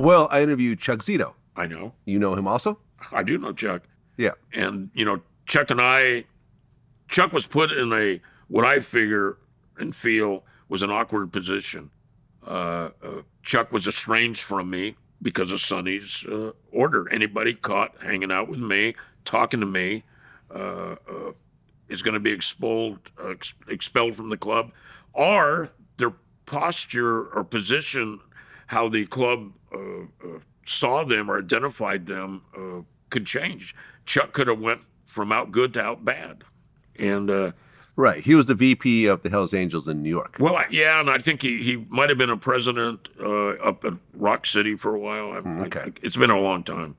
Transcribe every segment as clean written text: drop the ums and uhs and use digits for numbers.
Well, I interviewed Chuck Zito. I know. You know him also? I do know Chuck. Yeah. And, Chuck was put in what I figure and feel was an awkward position. Chuck was estranged from me because of Sonny's order. Anybody caught hanging out with me, talking to me, is going to be expelled from the club, or their posture or position, how the club saw them or identified them, could change. Chuck could have went from out good to out bad, and right. He was the VP of the Hells Angels in New York. Well, and I think he might have been a president up at Rock City for a while. Okay. It's been a long time.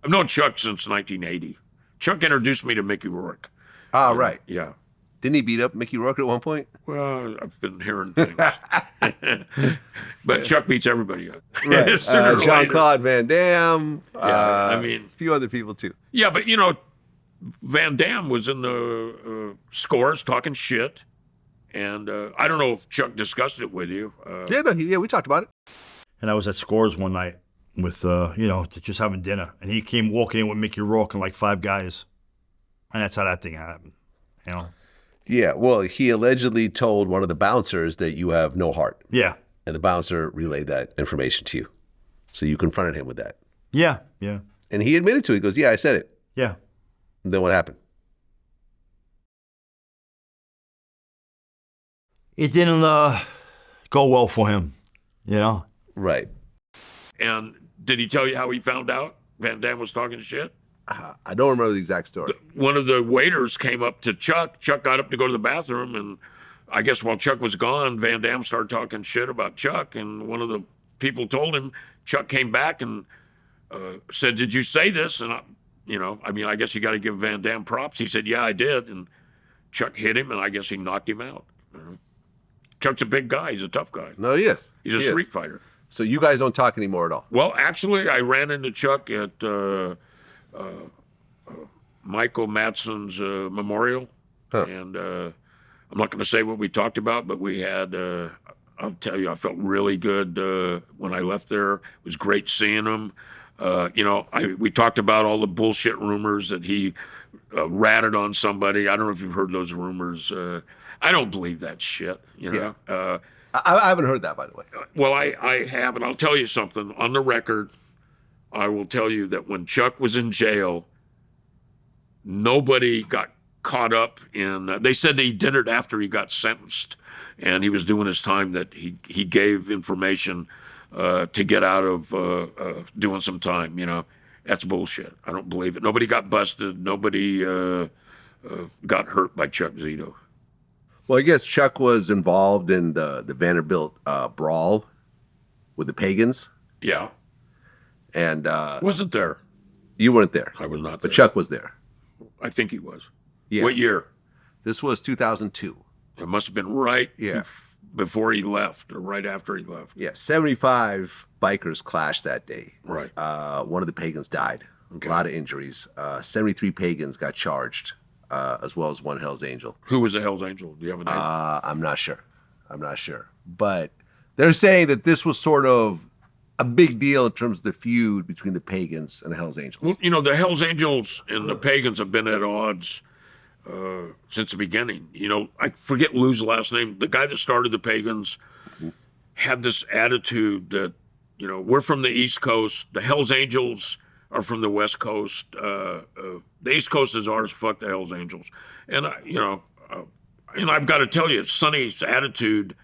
I've known Chuck since 1980. Chuck introduced me to Mickey Rourke. Ah, right. Yeah. Didn't he beat up Mickey Rourke at one point? Well, I've been hearing things. But Chuck beats everybody up. Right. Jean-Claude Van Damme. Yeah, a few other people too. Yeah, but Van Damme was in the scores talking shit. And I don't know if Chuck discussed it with you. We talked about it. And I was at Scores one night with, just having dinner. And he came walking in with Mickey Rourke and like 5 guys. And that's how that thing happened, Yeah, well, he allegedly told one of the bouncers that you have no heart. Yeah. And the bouncer relayed that information to you. So you confronted him with that. Yeah. And he admitted to it. He goes, yeah, I said it. Yeah. And then what happened? It didn't go well for him, Right. And did he tell you how he found out Van Damme was talking shit? I don't remember the exact story. One of the waiters came up to Chuck. Chuck got up to go to the bathroom, and I guess while Chuck was gone, Van Damme started talking shit about Chuck, and one of the people told him. Chuck came back and said, "Did you say this?" And I guess you got to give Van Damme props. He said, "Yeah, I did." And Chuck hit him, and I guess he knocked him out. Chuck's a big guy. He's a tough guy. No, he is. He's a street fighter. So you guys don't talk anymore at all? Well, actually, I ran into Chuck at Michael Madsen's memorial. Huh. And I'm not going to say what we talked about, but we had, I'll tell you, I felt really good when I left there. It was great seeing him. We talked about all the bullshit rumors that he ratted on somebody. I don't know if you've heard those rumors. I don't believe that shit, Yeah. I haven't heard that, by the way. Well, I have, and I'll tell you something. On the record, I will tell you that when Chuck was in jail, nobody got caught up in... they said that he did it after he got sentenced, and he was doing his time, that he gave information to get out of doing some time, That's bullshit. I don't believe it. Nobody got busted. Nobody got hurt by Chuck Zito. Well, I guess Chuck was involved in the Vanderbilt brawl with the Pagans. Yeah. And wasn't there. You weren't there. I was not there. But Chuck was there. I think he was. Yeah. What year? This was 2002. It must have been before he left or right after he left. Yeah, 75 bikers clashed that day. Right. One of the Pagans died. Okay. A lot of injuries. 73 Pagans got charged, as well as one Hells Angel. Who was a Hells Angel? Do you have a name? I'm not sure. But they're saying that this was sort of a big deal in terms of the feud between the Pagans and the Hells Angels. Well, the Hells Angels and the Pagans have been at odds since the beginning. I forget Lou's last name. The guy that started the Pagans had this attitude that, we're from the East Coast. The Hells Angels are from the West Coast. The East Coast is ours. Fuck the Hells Angels. And, I've got to tell you, Sonny's attitude,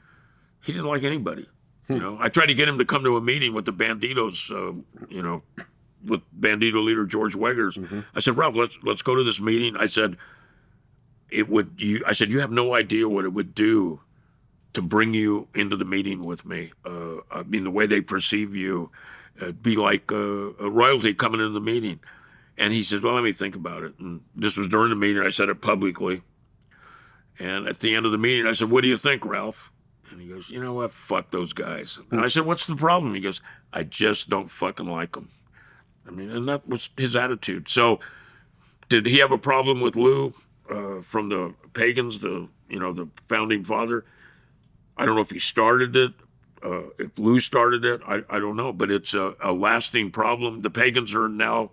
he didn't like anybody. I tried to get him to come to a meeting with the Banditos, with Bandito leader George Weggers. Mm-hmm. I said, Ralph, let's go to this meeting. I said, you have no idea what it would do to bring you into the meeting with me. The way they perceive you, it'd be like a royalty coming into the meeting. And he said, well, let me think about it. And this was during the meeting. I said it publicly. And at the end of the meeting, I said, what do you think, Ralph? And he goes, you know what? Fuck those guys. And I said, what's the problem? He goes, I just don't fucking like them. And that was his attitude. So did he have a problem with Lou from the Pagans, the founding father? I don't know if he started it. If Lou started it, I don't know, but it's a lasting problem. The Pagans are now,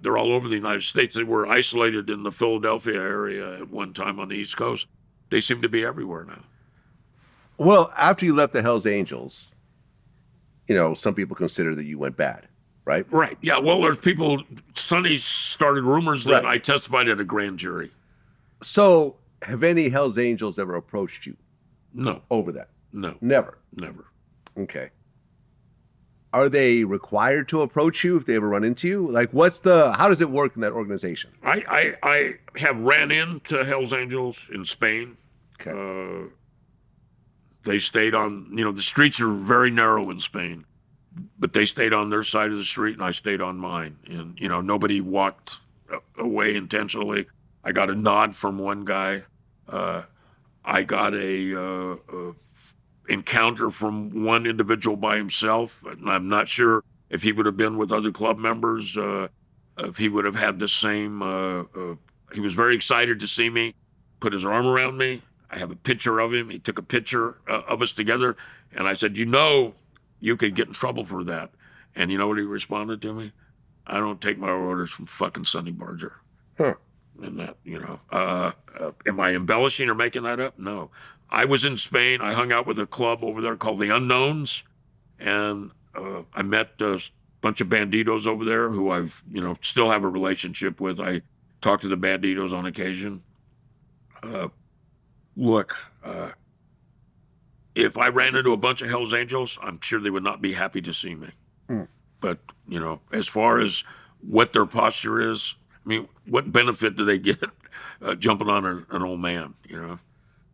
they're all over the United States. They were isolated in the Philadelphia area at one time on the East Coast. They seem to be everywhere now. Well, after you left the Hells Angels, some people consider that you went bad, right? Right. Yeah. Well, there's people. Sonny started rumors that Right. I testified at a grand jury. So, have any Hells Angels ever approached you No. over that? No. Never. Never. Okay. Are they required to approach you if they ever run into you? Like, how does it work in that organization? I have ran into Hells Angels in Spain. Okay. They stayed on, the streets are very narrow in Spain, but they stayed on their side of the street and I stayed on mine. And, nobody walked away intentionally. I got a nod from one guy. I got a encounter from one individual by himself. And I'm not sure if he would have been with other club members, if he would have had the same. He was very excited to see me, put his arm around me. I have a picture of him. He took a picture of us together. And I said, you could get in trouble for that. And you know what he responded to me? I don't take my orders from fucking Sonny Barger. Huh. And that, am I embellishing or making that up? No. I was in Spain. I hung out with a club over there called the Unknowns. And I met a bunch of banditos over there who I've, still have a relationship with. I talk to the banditos on occasion. Look, if I ran into a bunch of Hells Angels, I'm sure they would not be happy to see me. But, as far as what their posture is, I mean, what benefit do they get jumping on an old man,